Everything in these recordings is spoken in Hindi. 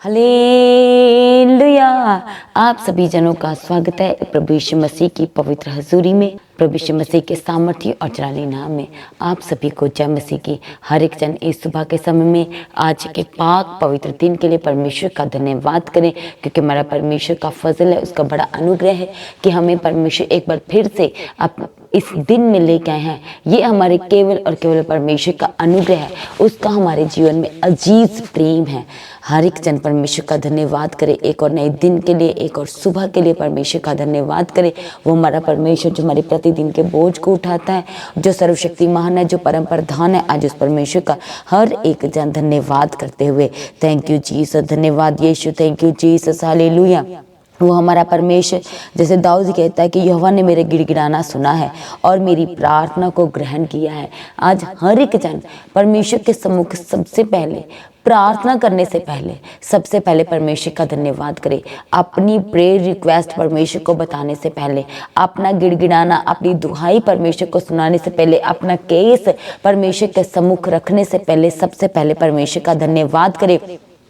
हालेलुया। आप सभी जनों का स्वागत है प्रभु यीशु मसीह की पवित्र हजूरी में, प्रभु यीशु मसीह के सामर्थ्य और जलाली नाम में आप सभी को जय मसीह की। हर एक जन इस सुबह के समय में आज के पाक पवित्र दिन के लिए परमेश्वर का धन्यवाद करें, क्योंकि हमारा परमेश्वर का फजल है, उसका बड़ा अनुग्रह है कि हमें परमेश्वर एक बार फिर से इस दिन में लेके आए हैं। ये हमारे केवल और केवल परमेश्वर का अनुग्रह है, उसका हमारे जीवन में अजीज प्रेम है। हर एक जन परमेश्वर का धन्यवाद करे, एक और नए दिन के लिए, एक और सुबह के लिए परमेश्वर का धन्यवाद करे। वो हमारा परमेश्वर जो हमारे प्रतिदिन के बोझ को उठाता है, जो सर्वशक्तिमान है, जो परम प्रधान है, आज उस परमेश्वर का हर एक जन धन्यवाद करते हुए थैंक यू जीसस, धन्यवाद यीशु, थैंक यू जीसस, हालेलुया। वो हमारा परमेश्वर, जैसे दाऊद कहता है कि यहोवा ने मेरे गिड़गिड़ाना सुना है और मेरी प्रार्थना को ग्रहण किया है। आज हर एक जन परमेश्वर के सम्मुख सबसे पहले प्रार्थना करने से पहले सबसे पहले परमेश्वर का धन्यवाद करे। अपनी प्रेयर रिक्वेस्ट परमेश्वर को बताने से पहले, अपना गिड़गिड़ाना, अपनी दुहाई परमेश्वर को सुनाने से पहले, अपना केस परमेश्वर के सम्मुख रखने से पहले सबसे पहले परमेश्वर का धन्यवाद करे।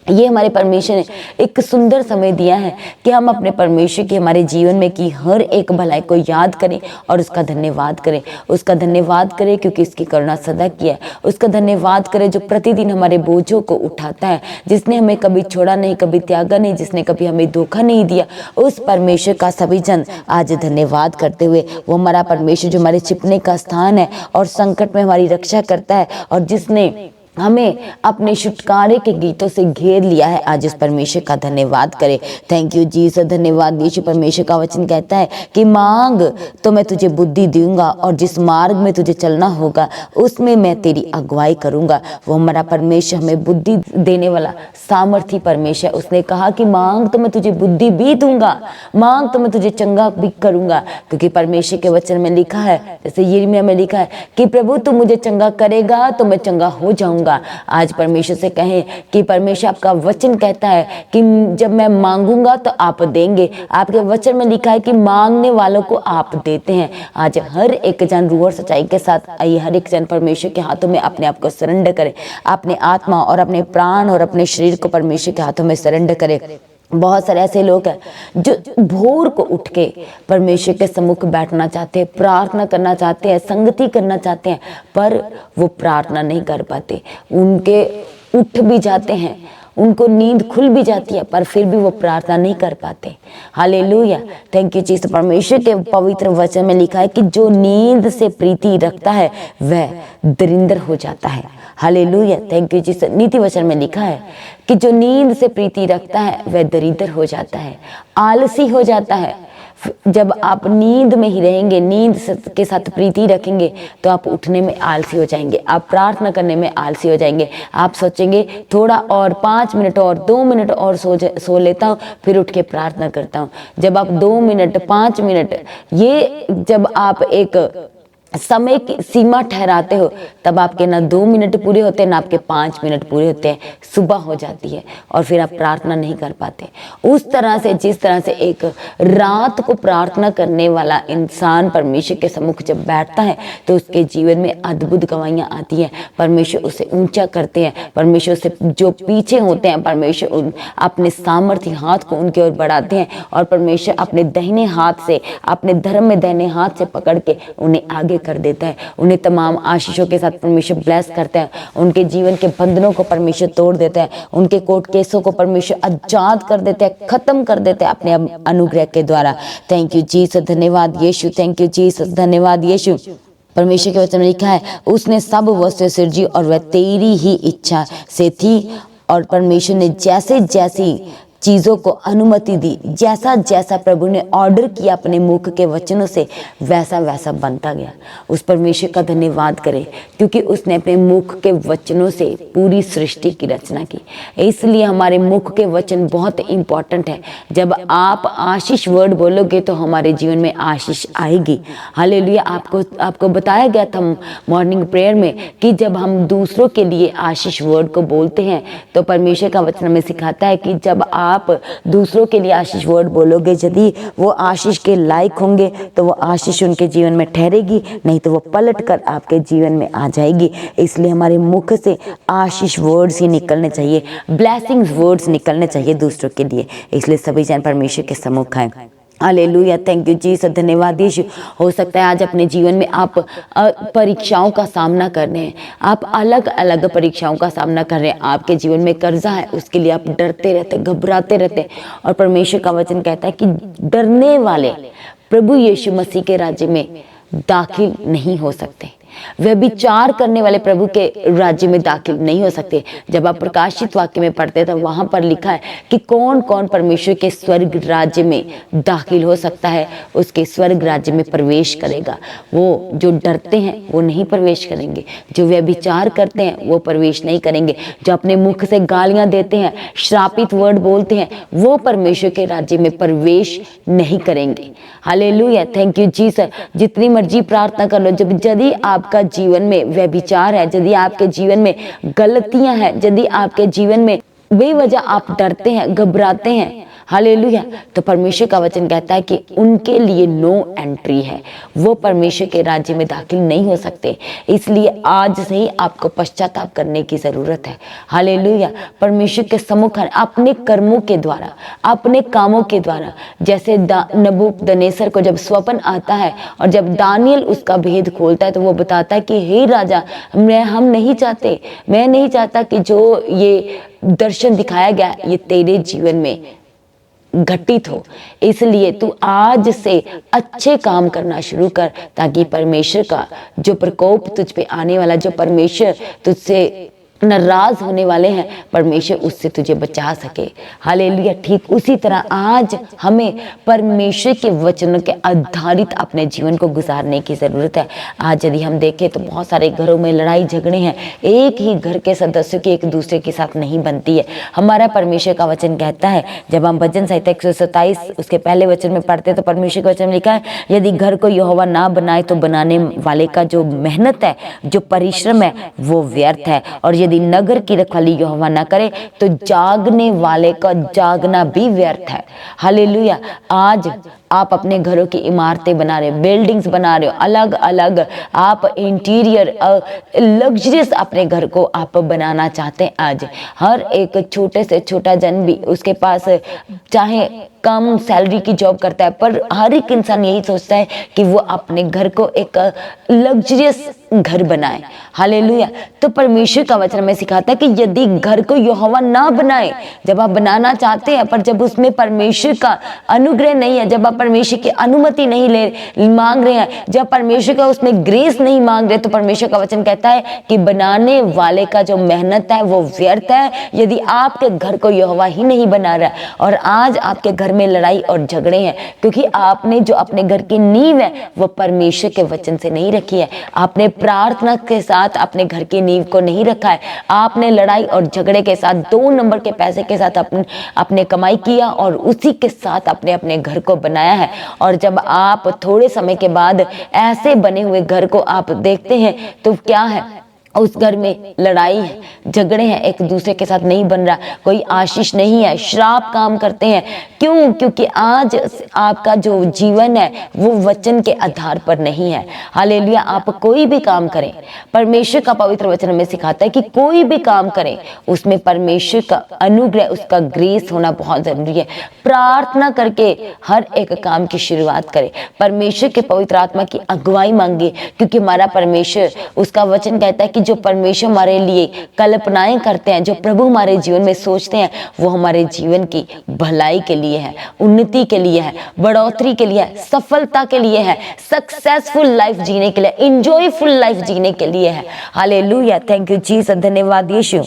ये हमारे परमेश्वर ने एक सुंदर समय दिया है कि हम अपने परमेश्वर की हमारे जीवन में की हर एक भलाई को याद करें और उसका धन्यवाद करें। उसका धन्यवाद करें क्योंकि इसकी करुणा सदा की है। उसका धन्यवाद करें जो प्रतिदिन हमारे बोझों को उठाता है, जिसने हमें कभी छोड़ा नहीं, कभी त्यागा नहीं, जिसने कभी हमें धोखा नहीं दिया। उस परमेश्वर का सभी जन आज धन्यवाद करते हुए, वो हमारा परमेश्वर जो हमारे छिपने का स्थान है और संकट में हमारी रक्षा करता है और जिसने हमें अपने छुटकारे के गीतों से घेर लिया है, आज उस परमेश्वर का धन्यवाद करें। थैंक यू जीसस, धन्यवाद यीशु। परमेश्वर का वचन कहता है कि मांग तो मैं तुझे बुद्धि दूंगा और जिस मार्ग में तुझे चलना होगा उसमें मैं तेरी अगुवाई करूंगा। वो हमारा परमेश्वर हमें बुद्धि देने वाला सामर्थी परमेश्वर। उसने कहा कि मांग तो मैं तुझे बुद्धि भी दूंगा, मांग तो मैं तुझे चंगा भी करूंगा, क्योंकि परमेश्वर के वचन में लिखा है, जैसे यिर्मयाह में लिखा है कि प्रभु तू मुझे चंगा करेगा तो मैं चंगा हो जाऊंगा। आज परमेश्वर से कहें कि परमेश्वर आपका वचन कहता है कि जब मैं मांगूंगा तो आप देंगे। आपके वचन में लिखा है कि मांगने वालों को आप देते हैं। आज हर एक जन रूह और सच्चाई के साथ आइए, हर एक जन परमेश्वर के हाथों में अपने आप को सरेंडर करे, अपने आत्मा और अपने प्राण और अपने शरीर को परमेश्वर के हाथों में सरेंडर करे। बहुत सारे ऐसे लोग हैं जो भोर को उठ के परमेश्वर के सम्मुख बैठना चाहते हैं, प्रार्थना करना चाहते हैं, संगति करना चाहते हैं, पर वो प्रार्थना नहीं कर पाते। उनके उठ भी जाते हैं, उनको नींद खुल भी जाती है, पर फिर भी वो प्रार्थना नहीं कर पाते। Hallelujah, thank you Jesus. परमेश्वर के पवित्र वचन में लिखा है कि जो नींद से प्रीति रखता है वह दरिंदर हो जाता है। Hallelujah, thank you Jesus. नीति वचन में लिखा है कि जो नींद से प्रीति रखता है वह दरिद्र हो जाता है, आलसी हो जाता है। जब आप नींद में ही रहेंगे, नींद के साथ प्रीति रखेंगे, तो आप उठने में आलसी हो जाएंगे, आप प्रार्थना करने में आलसी हो जाएंगे। आप सोचेंगे थोड़ा और 5 मिनट और 2 मिनट और सो लेता हूँ, फिर उठ के प्रार्थना करता हूँ। जब आप 2 मिनट 5 मिनट ये जब आप एक समय की सीमा ठहराते हो, तब आपके ना 2 मिनट पूरे होते हैं, ना आपके 5 मिनट पूरे होते हैं। सुबह हो जाती है और फिर आप प्रार्थना नहीं कर पाते। उस तरह से, जिस तरह से एक रात को प्रार्थना करने वाला इंसान परमेश्वर के सम्मुख जब बैठता है तो उसके जीवन में अद्भुत गवाहियाँ आती हैं। परमेश्वर उसे ऊंचा करते हैं, परमेश्वर से जो पीछे होते हैं परमेश्वर अपने सामर्थ्य हाथ को उनकी ओर बढ़ाते हैं और परमेश्वर अपने दाहिने हाथ से, अपने धर्म में दाहिने हाथ से पकड़ के उन्हें आगे कर देता है। उन्हें तमाम आशीषों के साथ परमेश्वर ब्लेस करता है। उनके जीवन के बंधनों को परमेश्वर तोड़ देता है, उनके कोर्ट केसों को परमेश्वर आजाद कर देता है, खत्म कर देता है अपने अनुग्रह के द्वारा। थैंक यू जीसस, धन्यवाद यीशु, थैंक यू जीसस, धन्यवाद यीशु। परमेश्वर के वचन में लिखा है उसने सब वस्तुएं सृजी और वह तेरी ही इच्छा से थी, और परमेश्वर ने जैसे जैसी चीज़ों को अनुमति दी, जैसा जैसा प्रभु ने ऑर्डर किया अपने मुख के वचनों से, वैसा वैसा बनता गया। उस परमेश्वर का धन्यवाद करें, क्योंकि उसने अपने मुख के वचनों से पूरी सृष्टि की रचना की। इसलिए हमारे मुख के वचन बहुत इंपॉर्टेंट है। जब आप आशीष वर्ड बोलोगे तो हमारे जीवन में आशीष आएगी। हालेलुया। आपको बताया गया था मॉर्निंग प्रेयर में कि जब हम दूसरों के लिए आशीष वर्ड को बोलते हैं तो परमेश्वर का वचन हमें सिखाता है कि जब आप दूसरों के लिए आशीष वर्ड बोलोगे, यदि वो आशीष के लायक होंगे तो वो आशीष उनके जीवन में ठहरेगी, नहीं तो वो पलट कर आपके जीवन में आ जाएगी। इसलिए हमारे मुख से आशीष वर्ड्स ही निकलने चाहिए, ब्लेसिंग्स वर्ड्स निकलने चाहिए दूसरों के लिए। इसलिए सभी जन परमेश्वर के सम्मुख आए। हालेलुया, थैंक यू जीसस, धन्यवाद यीशु। हो सकता है आज अपने जीवन में आप परीक्षाओं का सामना कर रहे हैं, आप अलग अलग परीक्षाओं का सामना कर रहे हैं, आपके जीवन में कर्जा है, उसके लिए आप डरते रहते, घबराते रहते। और परमेश्वर का वचन कहता है कि डरने वाले प्रभु यीशु मसीह के राज्य में दाखिल नहीं हो सकते, व्यभिचार करने वाले प्रभु के राज्य में दाखिल नहीं हो सकते। जब आप प्रकाशित वाक्य में पढ़ते हैं तो वहां पर लिखा है कि कौन कौन परमेश्वर के स्वर्ग राज्य में दाखिल हो सकता है, उसके स्वर्ग राज्य में प्रवेश करेगा। वो जो डरते हैं वो नहीं प्रवेश करेंगे, जो व्यभिचार करते हैं वो प्रवेश नहीं करेंगे, जो अपने मुख से गालियां देते हैं, श्रापित वर्ड बोलते हैं, वो परमेश्वर के राज्य में प्रवेश नहीं करेंगे। Hallelujah, thank you Jesus. जितनी मर्जी प्रार्थना कर लो, जब यदि आपका जीवन में व्यभिचार है, यदि आपके जीवन में गलतियां हैं, यदि आपके जीवन में बेवजह आप डरते हैं, घबराते हैं, हालेलुया, तो परमेश्वर का वचन कहता है कि उनके लिए नो एंट्री है, वो परमेश्वर के राज्य में दाखिल नहीं हो सकते। इसलिए आज से ही आपको पश्चाताप करने की जरूरत है। हालेलुया, परमेश्वर के सम्मुख अपने कर्मों के द्वारा, अपने कामों के द्वारा, जैसे नबूकदनेस्सर को जब स्वप्न आता है और जब दानियल उसका भेद खोलता है तो वो बताता है कि हे राजा, मैं नहीं चाहता कि जो ये दर्शन दिखाया गया ये तेरे जीवन में घटित हो। इसलिए तू आज से अच्छे काम करना शुरू कर, ताकि परमेश्वर का जो प्रकोप तुझ पे आने वाला, जो परमेश्वर तुझसे नाराज होने वाले हैं, परमेश्वर उससे तुझे बचा सके। हालेलुया, ठीक उसी तरह आज हमें परमेश्वर के वचनों के आधारित अपने जीवन को गुजारने की जरूरत है। आज यदि हम देखें तो बहुत सारे घरों में लड़ाई झगड़े हैं, एक ही घर के सदस्यों की एक दूसरे के साथ नहीं बनती है। हमारा परमेश्वर का वचन कहता है, जब हम भजन संहिता 127 उसके पहले वचन में पढ़ते हैं तो परमेश्वर के वचन में लिखा है, यदि घर को यहोवा ना बनाए तो बनाने वाले का जो मेहनत है, जो परिश्रम है, वो व्यर्थ है। और यदि नगर की रखवाली यहोवा ना करे तो जागने वाले का जागना भी व्यर्थ है। हालेलुया, आज आप अपने घरों की इमारतें बना रहे हो, बिल्डिंग्स बना रहे हो, अलग अलग आप इंटीरियर लग्जरियस अपने घर को आप बनाना चाहते हैं। आज हर एक छोटे से छोटा जन भी, उसके पास चाहे कम सैलरी की जॉब करता है, पर हर एक इंसान यही सोचता है कि वो अपने घर को एक लग्जरियस घर बनाए। हालेलुया, तो परमेश्वर का वचन में सिखाता है कि यदि घर को यहोवा ना बनाए, जब आप बनाना चाहते हैं पर जब उसमें परमेश्वर का अनुग्रह नहीं है, जब आप परमेश्वर की अनुमति नहीं मांग रहे हैं, जब परमेश्वर का उसमें ग्रेस नहीं मांग रहे, तो परमेश्वर का वचन कहता है कि बनाने वाले का जो मेहनत है वो व्यर्थ है, यदि आपके घर को यहोवा ही नहीं बना रहा। और आज आपके घर में लड़ाई और झगड़े हैं क्योंकि आपने जो अपने घर की नींव है वो परमेश्वर के वचन से नहीं रखी है, आपने प्रार्थना के साथ अपने घर की नींव को नहीं रखा है, आपने लड़ाई और झगड़े के साथ 2 नंबर के पैसे के साथ अपने कमाई किया और उसी के साथ अपने अपने घर को बनाया है। और जब आप थोड़े समय के बाद ऐसे बने हुए घर को आप देखते हैं तो क्या है, उस घर में लड़ाई है, झगड़े हैं, एक दूसरे के साथ नहीं बन रहा, कोई आशीष नहीं है, श्राप काम करते हैं। क्यों? क्योंकि आज आपका जो जीवन है वो वचन के आधार पर नहीं है। हालेलुया, आप कोई भी काम करें, परमेश्वर का पवित्र वचन में सिखाता है कि कोई भी काम करें उसमें परमेश्वर का अनुग्रह, उसका ग्रेस होना बहुत जरूरी है। प्रार्थना करके हर एक काम की शुरुआत करें, परमेश्वर के पवित्र आत्मा की अगुवाई मांगे, क्योंकि हमारा परमेश्वर, उसका वचन कहता है कि जो परमेश्वर हमारे लिए कल्पनाएं करते हैं, जो प्रभु हमारे जीवन में सोचते हैं, वो हमारे जीवन की भलाई के लिए है, उन्नति के लिए है, बढ़ोतरी के लिए है, सफलता के लिए है, सक्सेसफुल लाइफ जीने के लिए, इंजॉयफुल लाइफ जीने के लिए है। हालेलुया, थैंक यू जीसस, धन्यवाद यीशु।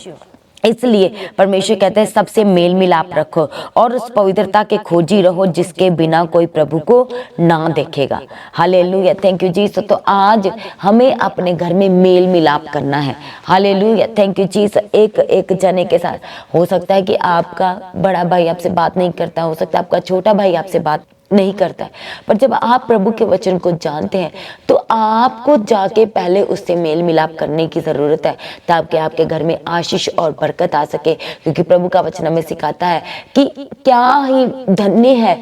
इसलिए परमेश्वर कहते हैं सबसे मेल मिलाप रखो और उस पवित्रता के खोजी रहो जिसके बिना कोई प्रभु को ना देखेगा। Hallelujah, thank you Jesus. तो आज हमें अपने घर में मेल मिलाप करना है। Hallelujah, thank you Jesus. एक जने के साथ हो सकता है कि आपका बड़ा भाई आपसे बात नहीं करता, हो सकता है आपका छोटा भाई आपसे बात नहीं करता है। पर जब आप प्रभु के वचन को जानते हैं तो आपको जाके पहले उससे मेल मिलाप करने की ज़रूरत है, ताकि आपके घर में आशीष और बरकत आ सके। क्योंकि प्रभु का वचन हमें सिखाता है कि क्या ही धन्य है,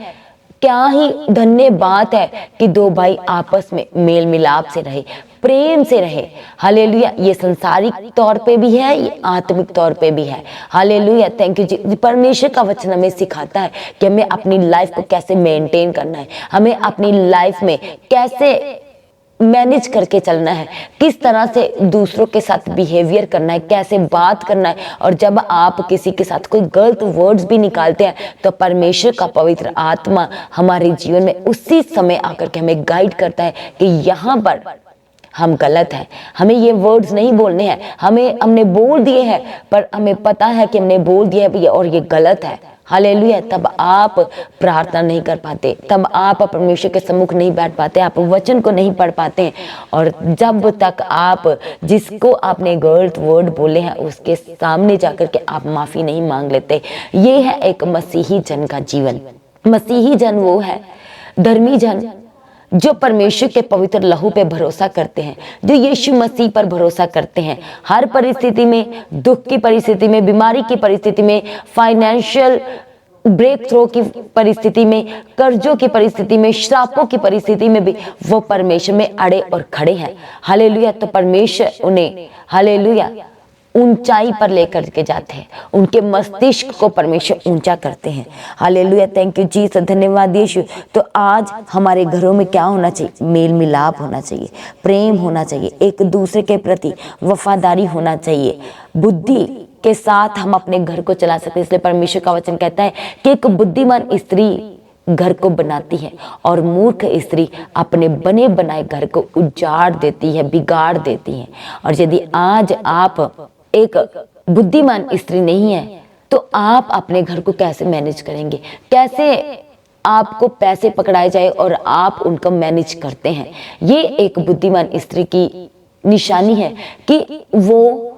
क्या ही धन्य बात है कि दो भाई आपस में मेल मिलाप से रहे, प्रेम से रहे। हालेलुया। ये संसारिक तौर पे भी है, ये आत्मिक तौर पे भी है। हालेलुया, थैंक यू जी। परमेश्वर का वचन हमें सिखाता है कि हमें अपनी लाइफ को कैसे मेंटेन करना है, हमें अपनी लाइफ में कैसे मैनेज करके चलना है, किस तरह से दूसरों के साथ बिहेवियर करना है, कैसे बात करना है। और जब आप किसी के साथ कोई गलत वर्ड्स भी निकालते हैं तो परमेश्वर का पवित्र आत्मा हमारे जीवन में उसी समय आकर के हमें गाइड करता है कि यहाँ पर हम गलत हैं, हमें ये वर्ड्स नहीं बोलने हैं, हमने बोल दिए हैं पर हमें पता है कि हमने बोल दिया है और ये गलत है। हालेलुया। तब आप प्रार्थना नहीं कर पाते, तब आप परमेश्वर के सम्मुख नहीं बैठ पाते, आप वचन को नहीं पढ़ पाते। और जब तक आप जिसको आपने गलत वर्ड बोले हैं उसके सामने जाकर के आप माफ़ी नहीं मांग लेते। ये है एक मसीही जन का जीवन। मसीही जन वो है, धर्मी जन, जो परमेश्वर के पवित्र लहू पे भरोसा करते हैं, जो यीशु मसीह पर भरोसा करते हैं। हर परिस्थिति में, दुख की परिस्थिति में, बीमारी की परिस्थिति में, फाइनेंशियल ब्रेक थ्रू की परिस्थिति में, कर्जों की परिस्थिति में, श्रापों की परिस्थिति में भी वो परमेश्वर में अड़े और खड़े हैं। हालेलुया। तो परमेश्वर उन्हें हालेलुया ऊंचाई पर लेकर के जाते हैं, उनके मस्तिष्क को परमेश्वर ऊंचा करते हैं। हालेलुया, थैंक यू जीसस, धन्यवाद यीशु। तो आज हमारे घरों में क्या होना चाहिए? मेल मिलाप होना चाहिए, प्रेम होना चाहिए, एक दूसरे के प्रति वफादारी होना चाहिए। बुद्धि के साथ हम अपने घर को चला सकते हैं। इसलिए परमेश्वर का वचन कहता है कि एक बुद्धिमान स्त्री घर को बनाती है और मूर्ख स्त्री अपने बने बनाए घर को उजाड़ देती है, बिगाड़ देती है। और यदि आज आप एक बुद्धिमान स्त्री नहीं है तो आप अपने घर को कैसे मैनेज करेंगे? कैसे आपको पैसे पकड़ाए जाए और आप उनको मैनेज करते हैं? ये एक बुद्धिमान स्त्री की निशानी है कि वो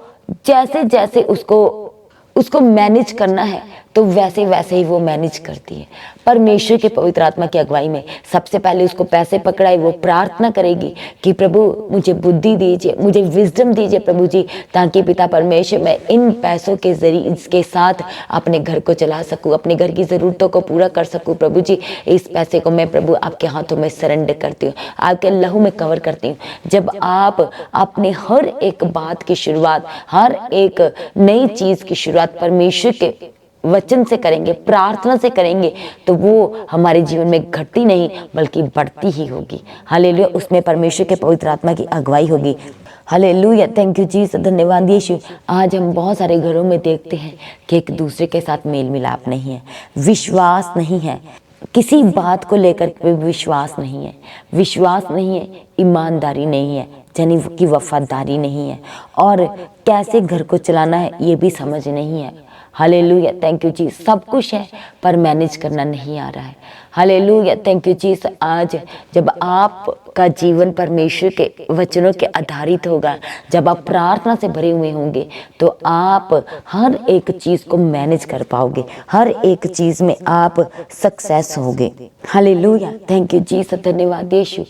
जैसे जैसे उसको मैनेज करना है तो वैसे वैसे ही वो मैनेज करती है। परमेश्वर के पवित्र आत्मा की अगुवाई में सबसे पहले उसको पैसे पकड़ाए, वो प्रार्थना करेगी कि प्रभु मुझे बुद्धि दीजिए, मुझे विजडम दीजिए प्रभु जी, ताकि पिता परमेश्वर मैं इन पैसों के जरिए इसके साथ अपने घर को चला सकूं, अपने घर की ज़रूरतों को पूरा कर सकूं। प्रभु जी इस पैसे को मैं प्रभु आपके हाथों में सरेंडर करती हूँ, आपके लहू में कवर करती हूँ। जब आप अपने हर एक बात की शुरुआत, हर एक नई चीज़ की शुरुआत परमेश्वर के वचन से करेंगे, प्रार्थना से करेंगे, तो वो हमारे जीवन में घटती नहीं बल्कि बढ़ती ही होगी। हालेलुया। उसमें परमेश्वर के पवित्र आत्मा की अगुवाई होगी। हालेलुया, थैंक यू जीसस, धन्यवाद यीशु। आज हम बहुत सारे घरों में देखते हैं कि एक दूसरे के साथ मेल मिलाप नहीं है, विश्वास नहीं है, किसी बात को लेकर के विश्वास नहीं है, ईमानदारी नहीं है, यानी कि वफादारी नहीं है, और कैसे घर को चलाना है ये भी समझ नहीं है। हालेलुया, थैंक यू जी। सब कुछ है पर मैनेज करना नहीं आ रहा है। हालेलुया, थैंक यू जी। आज जब आपका जीवन परमेश्वर के वचनों के आधारित होगा, जब आप प्रार्थना से भरे हुए होंगे, तो आप हर एक चीज़ को मैनेज कर पाओगे, हर एक चीज़ में आप सक्सेस होगे। हालेलुया, थैंक यू जी, धन्यवाद यीशु।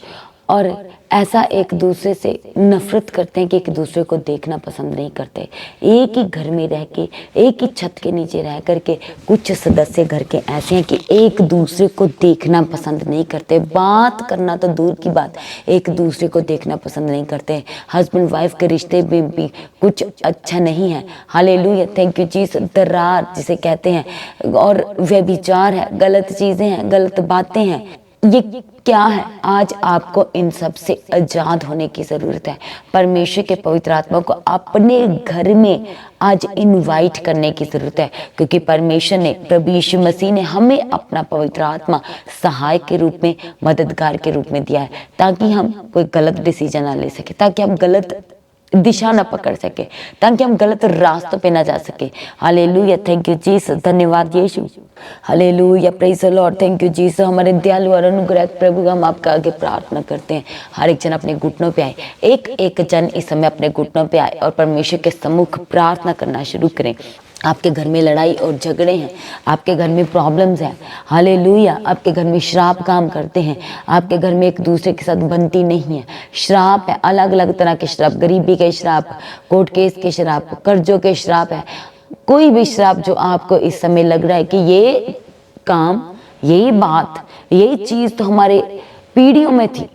और ऐसा एक दूसरे से नफरत करते हैं कि एक दूसरे को देखना पसंद नहीं करते। एक ही घर में रह के, एक ही छत के नीचे रह करके कुछ सदस्य घर के ऐसे हैं कि एक दूसरे को देखना पसंद नहीं करते। बात करना तो दूर की बात, एक दूसरे को देखना पसंद नहीं करते। हस्बैंड वाइफ के रिश्ते में भी कुछ अच्छा नहीं है। Hallelujah, thank you Jesus. दरार जिसे कहते हैं, और व्यभिचार है, गलत चीज़ें हैं, गलत बातें हैं। ये क्या है? आज आपको इन सब से आजाद होने की ज़रूरत है। परमेश्वर के पवित्र आत्मा को अपने घर में आज इनवाइट करने की ज़रूरत है, क्योंकि परमेश्वर ने, प्रभु यीशु मसीह ने हमें अपना पवित्र आत्मा सहायक के रूप में, मददगार के रूप में दिया है, ताकि हम कोई गलत डिसीजन ना ले सके, ताकि हम गलत दिशा न पकड़ सके, ताकि हम गलत रास्तों पे ना जा सके। हालेलुया, थैंक यू जीसस, धन्यवाद Yeshu. Hallelujah, praise the Lord, thank you Jesus. हमारे दयालु और अनुग्रहित प्रभु, हम आपका आगे प्रार्थना करते हैं। हर एक जन अपने घुटनों पे आए, एक एक जन इस समय अपने घुटनों पे आए और परमेश्वर के सम्मुख प्रार्थना करना शुरू करें। आपके घर में लड़ाई और झगड़े हैं, आपके घर में प्रॉब्लम्स हैं, हालेलुया, आपके घर में श्राप काम करते हैं, आपके घर में एक दूसरे के साथ बनती नहीं है, श्राप है, अलग अलग तरह के श्राप, गरीबी के श्राप, कोर्ट केस के श्राप, कर्जों के श्राप है, कोई भी श्राप जो आपको इस समय लग रहा है कि ये काम, यही बात, यही चीज़ तो हमारे पीढ़ियों में थी,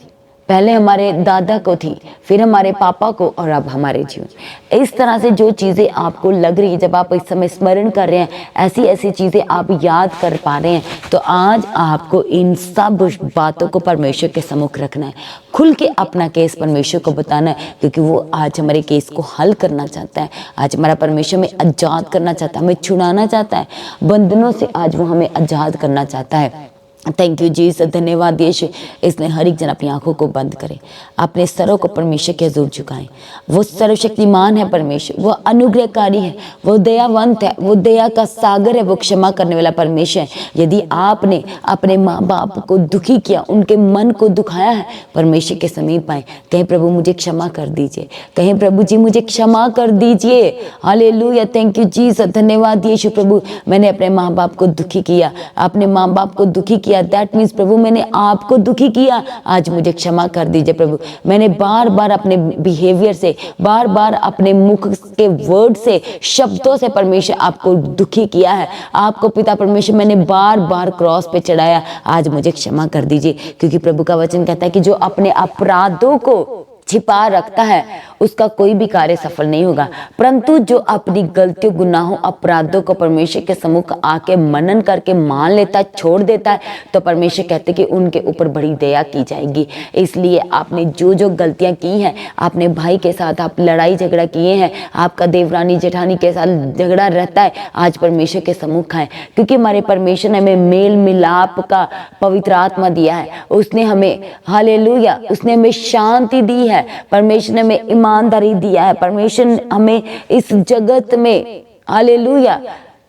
पहले हमारे दादा को थी, फिर हमारे पापा को, और अब हमारे जीवन, इस तरह से जो चीज़ें आपको लग रही है, जब आप इस समय स्मरण कर रहे हैं, ऐसी ऐसी चीज़ें आप याद कर पा रहे हैं, तो आज आपको इन सब बातों को परमेश्वर के सम्मुख रखना है, खुल के अपना केस परमेश्वर को बताना है, क्योंकि वो आज हमारे केस को हल करना चाहता है। आज हमारा परमेश्वर में आज़ाद करना चाहता है, हमें छुड़ाना चाहता है, बंधनों से आज वो हमें आज़ाद करना चाहता है। थैंक यू जीसस, धन्यवाद यीशु। इसलिए हर एक जन अपनी आंखों को बंद करे, अपने सरों को परमेश्वर के हजूर झुकाएं। वो सर्वशक्तिमान है परमेश्वर, वो अनुग्रहकारी है, वो दयावंत है, वो दया का सागर है, वो क्षमा करने वाला परमेश्वर है। यदि आपने अपने माँ बाप को दुखी किया, उनके मन को दुखाया है, परमेश्वर के समीप आए, कहें प्रभु मुझे क्षमा कर दीजिए, कहें प्रभु जी मुझे क्षमा कर दीजिए। हालेलुया, थैंक यू जीसस, धन्यवाद यीशु। प्रभु मैंने अपने माँ बाप को दुखी किया, अपने माँ बाप को दुखी किया, दैट मीन्स प्रभु मैंने आपको दुखी किया, आज मुझे क्षमा कर दीजिए प्रभु। मैंने बार बार अपने बिहेवियर से, बार बार अपने मुख के वर्ड से, शब्दों से परमेश्वर आपको दुखी किया है, आपको पिता परमेश्वर मैंने बार बार क्रॉस पे चढ़ाया, आज मुझे क्षमा कर दीजिए। क्योंकि प्रभु का वचन कहता है कि जो अपने अपराधों को छिपा रखता है उसका कोई भी कार्य सफल नहीं होगा, परंतु जो अपनी गलतियों, गुनाहों, अपराधों को परमेश्वर के सम्मुख आके मनन करके मान लेता है, छोड़ देता है, तो परमेश्वर कहते कि उनके ऊपर बड़ी दया की जाएगी। इसलिए आपने जो जो गलतियां की हैं, आपने भाई के साथ आप लड़ाई झगड़ा किए हैं, आपका देवरानी जेठानी के साथ झगड़ा रहता है, आज परमेश्वर के सम्मुख आए, क्योंकि हमारे परमेश्वर ने हमें मेल मिलाप का पवित्र आत्मा दिया है, उसने हमें, हालेलुया, उसने हमें शांति दी है, परमेश्वर ने हमें ईमानदारी दिया है, परमेश्वर ने हमें इस जगत में, हालेलुया,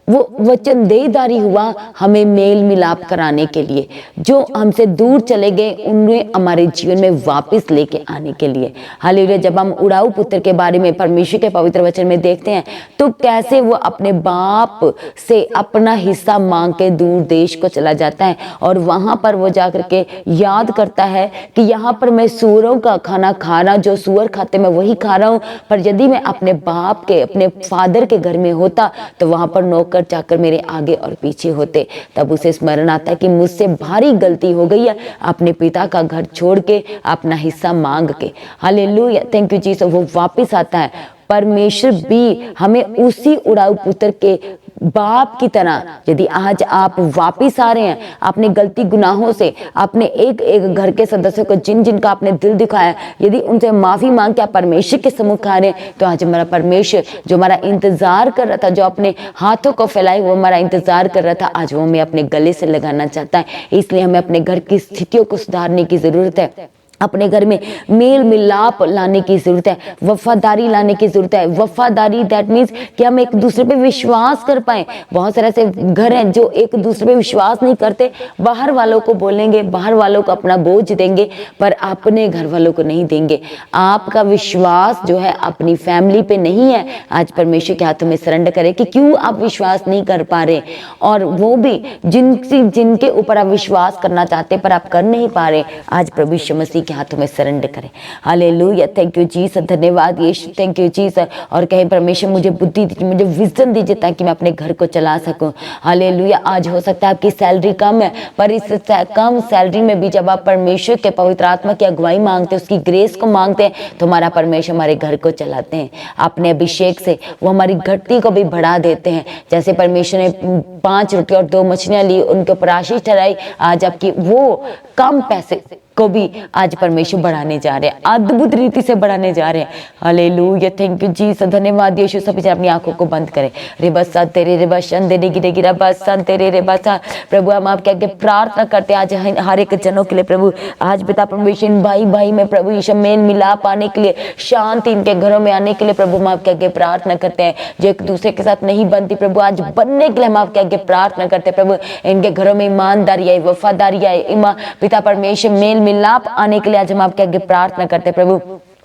वो वचन देदारी हुआ हमें मेल मिलाप कराने के लिए, जो हमसे दूर चले गए उन्हें हमारे जीवन में वापस लेके आने के लिए। हालेलुया, जब हम उड़ाऊ पुत्र के बारे में परमेश्वर के पवित्र वचन में देखते हैं तो कैसे वो अपने बाप से अपना हिस्सा मांग के दूर देश को चला जाता है, और वहां पर वो जाकर के याद करता है कि यहाँ पर मैं सूअरों का खाना खा रहा, जो सूअर खाते मैं वही खा रहा हूँ, पर यदि मैं अपने बाप के, अपने फादर के घर में होता तो वहां पर नौकर जाकर मेरे आगे और पीछे होते। तब उसे स्मरण आता है कि मुझसे भारी गलती हो गई है, अपने पिता का घर छोड़ के, अपना हिस्सा मांग के। Hallelujah, thank you Jesus. वो वापस आता है, परमेश्वर भी हमें उसी उड़ाऊ पुत्र के बाप की तरह, यदि आज आप वापिस आ रहे हैं अपने गलती गुनाहों से, अपने एक एक घर के सदस्यों को जिन जिनका आपने दिल दिखाया, यदि उनसे माफी मांग के आप परमेश्वर के सम्मुख आ रहे हैं, तो आज हमारा परमेश्वर जो हमारा इंतजार कर रहा था, जो अपने हाथों को फैलाए वो हमारा इंतजार कर रहा था, आज वो हमें अपने गले से लगाना चाहता है। इसलिए हमें अपने घर की स्थितियों को सुधारने की जरूरत है, अपने घर में मेल मिलाप लाने की जरूरत है, वफादारी लाने की जरूरत है। वफादारी दैट मीन्स कि हम एक दूसरे पे विश्वास कर पाए। बहुत सारे ऐसे घर हैं जो एक दूसरे पे विश्वास नहीं करते, बाहर वालों को बोलेंगे, बाहर वालों को अपना बोझ देंगे, पर अपने घर वालों को नहीं देंगे। आपका विश्वास जो है अपनी फैमिली पे नहीं है, आज परमेश्वर के हाथों में सरेंडर करें कि क्यों आप विश्वास नहीं कर पा रहे, और वो भी जिनके ऊपर आप विश्वास करना चाहते पर आप कर नहीं पा रहे, आज प्रभु यीशु मसीह के हाथों में सरेंडर करें। हालेलुया, थैंक यू जीसस, धन्यवाद यीशु, थैंक यू जीसस। और कहें परमेश्वर मुझे बुद्धि दीजिए, मुझे विजन दीजिए ताकि मैं अपने घर को चला सकूं। हालेलुया, आज हो सकता है आपकी सैलरी कम है, पर इस कम सैलरी में भी जब आप परमेश्वर के पवित्र आत्मा की अगुवाई मांगते हैं, उसकी ग्रेस को मांगते हैं, तो हमारा परमेश्वर हमारे घर को चलाते हैं। अपने अभिषेक से वो हमारी घटती को भी बढ़ा देते हैं। जैसे परमेश्वर ने 5 रोटी और 2 मछलियां ली, उनके ऊपर आशीष ठहराई, आज आपकी वो कम पैसे को भी आज परमेश्वर बढ़ाने जा रहे हैं, अद्भुत रीति से बढ़ाने जा रहे हैं। हालेलुया, थैंक यू जीसस, धन्यवाद यीशु। सभी जन अपनी आंखों को बंद करें। रेबसा तेरे रेबसन देने गिरे गिरा बसन तेरे रेबसा। प्रभु हम आपके आगे प्रार्थना करते हैं आज हर एक जनों के लिए। प्रभु आज पिता परमेश्वर इन भाई भाई में प्रभु यीशु मेल मिलाप आने के लिए, शांति इनके घरों में आने के लिए प्रभु हम आपके आगे प्रार्थना करते हैं। जो एक दूसरे के साथ नहीं बनती प्रभु आज बनने के लिए हम आपके आगे प्रार्थना करते हैं। प्रभु इनके घरों में ईमानदारी आए, वफादारी आए, पिता परमेश्वर मेल मिलाप आने के लिए आज हम आपके आगे प्रार्थना करते हैं। प्रभु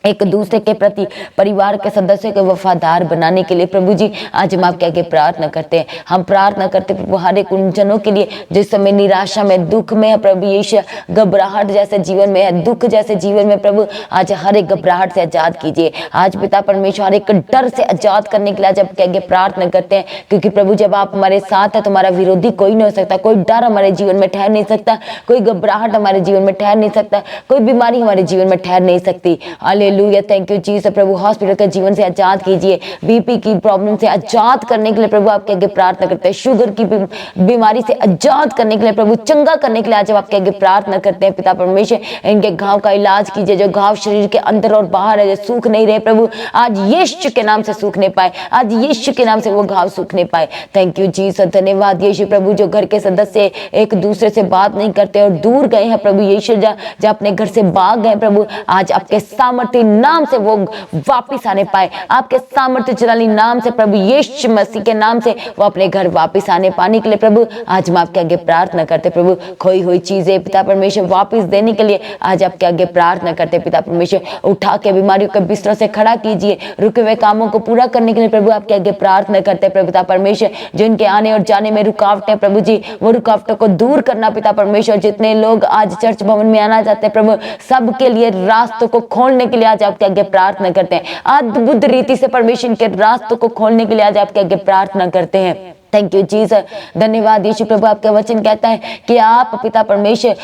एक दूसरे के प्रति परिवार के सदस्यों को वफादार बनाने के लिए प्रभु जी आज हम आपके आगे प्रार्थना करते हैं। हम प्रार्थना करते हैं प्रभु हर एक उन जनों के लिए जिस समय निराशा में, दुख में है प्रभु यीशु, घबराहट जैसे जीवन में है, दुख जैसे जीवन में प्रभु आज हर एक घबराहट से आजाद कीजिए। आज पिता परमेश्वर हर एक डर से आजाद करने के लिए आज आपके आगे प्रार्थना करते हैं, क्योंकि प्रभु जब आप हमारे साथ है तो हमारा विरोधी कोई नहीं हो सकता। कोई डर हमारे जीवन में ठहर नहीं सकता, कोई घबराहट हमारे जीवन में ठहर नहीं सकता, कोई बीमारी हमारे जीवन में ठहर नहीं सकती। Hallelujah, thank you Jesus. Prabhu hospital के जीवन से आजाद कीजिए, बीपी की प्रॉब्लम से आजाद करने के लिए प्रभु आपके आगे प्रार्थना करते हैं, शुगर की बीमारी से आजाद करने के लिए प्रभु, चंगा करने के लिए आज आपके आगे प्रार्थना करते हैं। पिता परमेश्वर इनके घाव का इलाज कीजिए, जो घाव शरीर के अंदर और बाहर है, जो सूख नहीं रहे प्रभु आज यीशु के नाम से सूखने पाए, आज यीशु के नाम से वो घाव सूखने पाए। थैंक यू जीसस, धन्यवाद यीशु। प्रभु जो घर के सदस्य एक दूसरे से बात नहीं करते और दूर गए हैं प्रभु यीशु, जो अपने घर से भाग गए प्रभु, आज आपके सामर्थ्य नाम से वो वापिस आने पाए, आपके सामर्थ्य चलानी नाम से प्रभु यीशु मसीह के नाम से वो अपने घर वापिस आने पाने के लिए प्रभु आज हम आपके आगे प्रार्थना करते। प्रभु खोई हुई चीजें पिता परमेश्वर वापिस देने के लिए आज आपके आगे प्रार्थना करते। पिता परमेश्वर उठा के बीमारियों के बिस्तरों से खड़ा कीजिए, रुके हुए कामों को पूरा करने के लिए प्रभु आपके आगे प्रार्थना करते। प्रभु पिता परमेश्वर जिनके आने और जाने में रुकावटें प्रभु जी, वो रुकावटों को दूर करना पिता परमेश्वर। जितने लोग आज चर्च भवन में आना चाहते हैं प्रभु, सबके लिए रास्तों को खोलने के लिए आज आपके आगे प्रार्थना करते हैं। अद्भुत रीति से परमेश्वर के रास्तों को खोलने के लिए आज आपके आगे प्रार्थना करते हैं। थैंक यू जीसस, धन्यवाद यीशु। प्रभु आपका वचन कहता है कि आप पिता परमेश्वर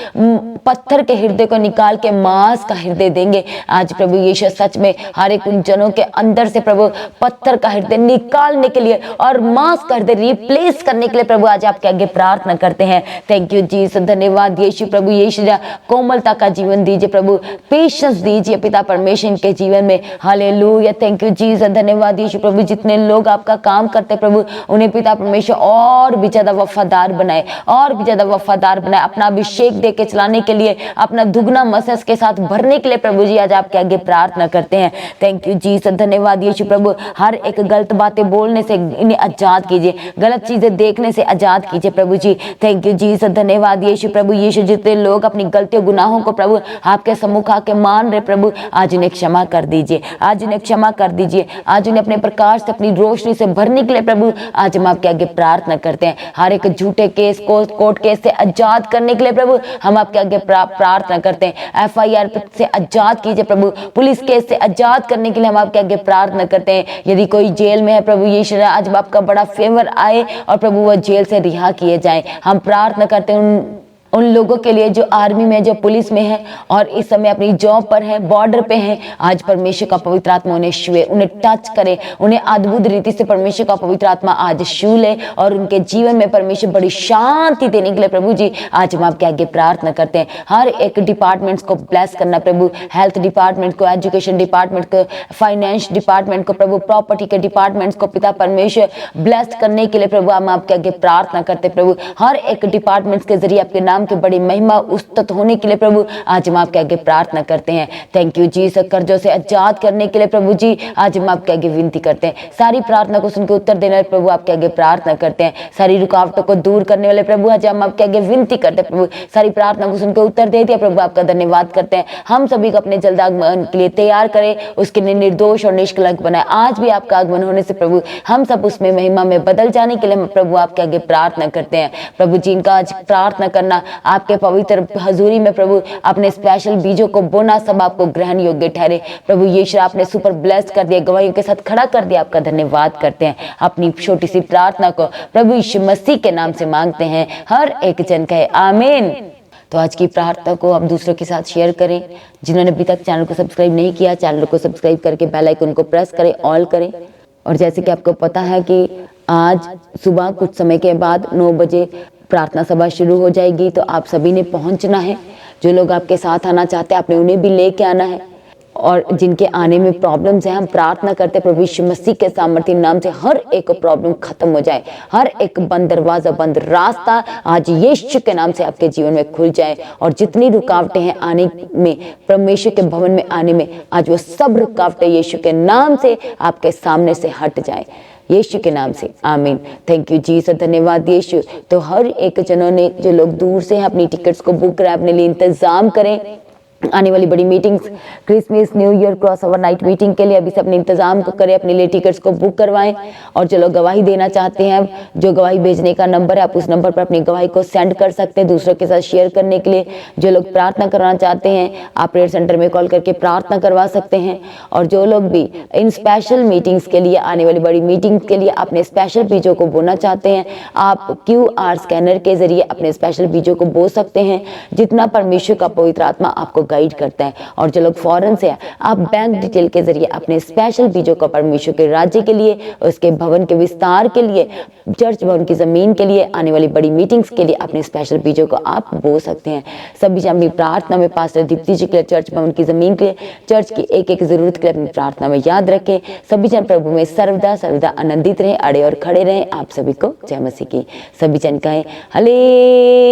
पत्थर के हृदय को निकाल के मांस का हृदय देंगे। आज प्रभु यीशु सच में हर एक उन जनों के अंदर से प्रभु पत्थर का हृदय निकालने के लिए और मांस का हृदय रिप्लेस करने के लिए प्रभु आज आपके आगे प्रार्थना करते हैं। थैंक यू जीसस, धन्यवाद यीशु। प्रभु यीशु कोमलता का जीवन दीजिए प्रभु, पेशेंस दीजिए पिता परमेश्वर के जीवन में। हालेलुया, थैंक यू जीसस, धन्यवाद यीशु। प्रभु जितने लोग आपका काम करते प्रभु, उन्हें पिता परमेश्वर और भी ज्यादा वफादार बनाए, और भी ज्यादा वफादार बनाए, अपना अभिषेक दे के चलाने के लिए, अपना दुगना मसस के साथ भरने के लिए प्रभु जी आज आपके आगे प्रार्थना करते हैं। थैंक यू जीसस, धन्यवाद यीशु। प्रभु हर एक गलत बातें बोलने से इन्हें आजाद कीजिए, गलत चीजें देखने से आजाद कीजिए प्रभु जी। थैंक यू जीसस, धन्यवाद यीशु। प्रभु यीशु जितने लोग अपनी गलतियों गुनाहों को प्रभु आपके सम्मुख आके मान रहे प्रभु, आज उन्हें क्षमा कर दीजिए, आज उन्हें क्षमा कर दीजिए, आज उन्हें अपने प्रकाश से, अपनी रोशनी से भरने के लिए प्रभु आज हम आपके आगे प्रार्थना करते हैं। हर एक झूठे केस को, कोर्ट केस से आजाद करने के लिए प्रभु हम आपके आगे प्रार्थना करते हैं। FIR से आजाद कीजिए प्रभु, पुलिस केस से आजाद करने के लिए हम आपके आगे प्रार्थना करते हैं। यदि कोई जेल में है प्रभु यीशु आज आपका बड़ा फेवर आए और प्रभु वह जेल से रिहा किए जाए। हम प्रार्थना करते हैं उन लोगों के लिए जो आर्मी में, जो पुलिस में है और इस समय अपनी जॉब पर है, बॉर्डर पे है, आज परमेश्वर का पवित्र आत्मा उन्हें छुए, उन्हें टच करे, उन्हें अद्भुत रीति से परमेश्वर का पवित्र आत्मा आज छू ले और उनके जीवन में परमेश्वर बड़ी शांति देने के लिए प्रभु जी आज हम आपके आगे प्रार्थना करते हैं। हर एक डिपार्टमेंट्स को ब्लेस करना प्रभु, हेल्थ डिपार्टमेंट को, एजुकेशन डिपार्टमेंट को, फाइनेंस डिपार्टमेंट को प्रभु, प्रॉपर्टी के डिपार्टमेंट्स को पिता परमेश्वर ब्लेस करने के लिए प्रभु हम आपके आगे प्रार्थना करते प्रभु। हर एक डिपार्टमेंट्स के जरिए आपके नाम की बड़ी महिमा उस्तत होने के लिए प्रभु आज हम आपके आगे प्रार्थना करते हैं। थैंक यू जीसस, कर्जों से आजाद करने के लिए प्रभु जी आज हम आपके आगे विनती करते हैं। सारी प्रार्थना को सुनकर उत्तर देने वाले प्रभु आपके आगे प्रार्थना करते हैं। सारी रुकावटों को दूर करने वाले प्रभु आज हम आपके आगे विनती करते हैं प्रभु। सारी प्रार्थना को सुनकर उत्तर दे दिया प्रभु, आपका धन्यवाद करते हैं। हम सभी को अपने जल्द आगमन के लिए तैयार करें, उसके लिए निर्दोष और निष्कलंक बनाए। आज भी आपका आगमन होने से प्रभु हम सब उसमें महिमा में बदल जाने के लिए प्रभु आपके आगे प्रार्थना करते हैं। प्रभु जी इनका आज प्रार्थना करना आपके पवित्र हजूरी में प्रभु अपने स्पेशल बीजों को बोना सब आपको ग्रहण योग्य ठहरे प्रभु। यीशु आपने सुपर ब्लेस कर दिया, गवाहियों के साथ खड़ा कर दिया, आपका धन्यवाद करते हैं। अपनी छोटी सी प्रार्थना को प्रभु यीशु मसीह के नाम से मांगते हैं, हर एक जन कहे आमीन। तो आज की प्रार्थना को आप दूसरों के साथ शेयर करें। जिन्होंने अभी तक चैनल को सब्सक्राइब नहीं किया, चैनल को सब्सक्राइब करके बेल आइकन को प्रेस करें, ऑल करें। और जैसे कि आपको पता है कि आज सुबह कुछ समय के बाद 9 बजे प्रार्थना सभा शुरू हो जाएगी, तो आप सभी ने पहुंचना है। जो लोग आपके साथ आना चाहते हैं आपने उन्हें भी लेके आना है, और जिनके आने में प्रॉब्लम्स हैं हम प्रार्थना करते हैं प्रभु यीशु मसीह के सामर्थ्य नाम से हर एक प्रॉब्लम खत्म हो जाए, हर एक बंद दरवाजा, बंद रास्ता आज यीशु के नाम से आपके जीवन में खुल जाए। और जितनी रुकावटें हैं आने में, परमेश्वर के भवन में आने में, आज वो सब रुकावटें यीशु के नाम से आपके सामने से हट जाए, यीशु के नाम से आमीन। थैंक यू जीसस, धन्यवाद यीशु। तो हर एक जनों ने, जो लोग दूर से हैं, अपनी टिकट्स को बुक कराएं, अपने लिए इंतजाम करें। आने वाली बड़ी meetings, Christmas, new year, cross over night meeting के लिए अभी से अपने इंतजाम को करें, अपने लिए टिकट्स को बुक करवाएं। और जो लोग गवाही देना चाहते हैं, जो गवाही भेजने का नंबर है, आप उस नंबर पर अपनी गवाही को सेंड कर सकते हैं दूसरों के साथ शेयर करने के लिए। जो लोग प्रार्थना करवाना चाहते हैं, आप प्रेयर सेंटर में कॉल करके प्रार्थना करवा सकते हैं। और जो लोग भी इन स्पेशल मीटिंग्स के लिए, आने वाली बड़ी मीटिंग्स के लिए अपने स्पेशल बीजों को बोना चाहते हैं, आप QR स्कैनर के जरिए अपने स्पेशल बीजों को बो सकते हैं, जितना परमेश्वर का पवित्र आत्मा आपको गाइड करता है। और जो लोग फॉरेन से हैं, आप बैंक डिटेल के जरिए अपने स्पेशल बीजों को परमेश्वर के राज्य के लिए, उसके भवन के विस्तार के लिए, चर्च भवन की जमीन के लिए, आने वाली बड़ी मीटिंग्स के लिए अपने स्पेशल बीजों को आप बो सकते हैं। सभी जन अपनी प्रार्थना में पास्टर दीप्ति जी के लिए, चर्च भवन की जमीन के लिए, चर्च की एक एक जरूरत के लिए अपनी प्रार्थना में याद रखें। सभी जन प्रभु में सर्वदा सर्वदा आनंदित रहें, अड़े और खड़े रहें। आप सभी को जय मसीह की। सभी जन कहें हालेलुया।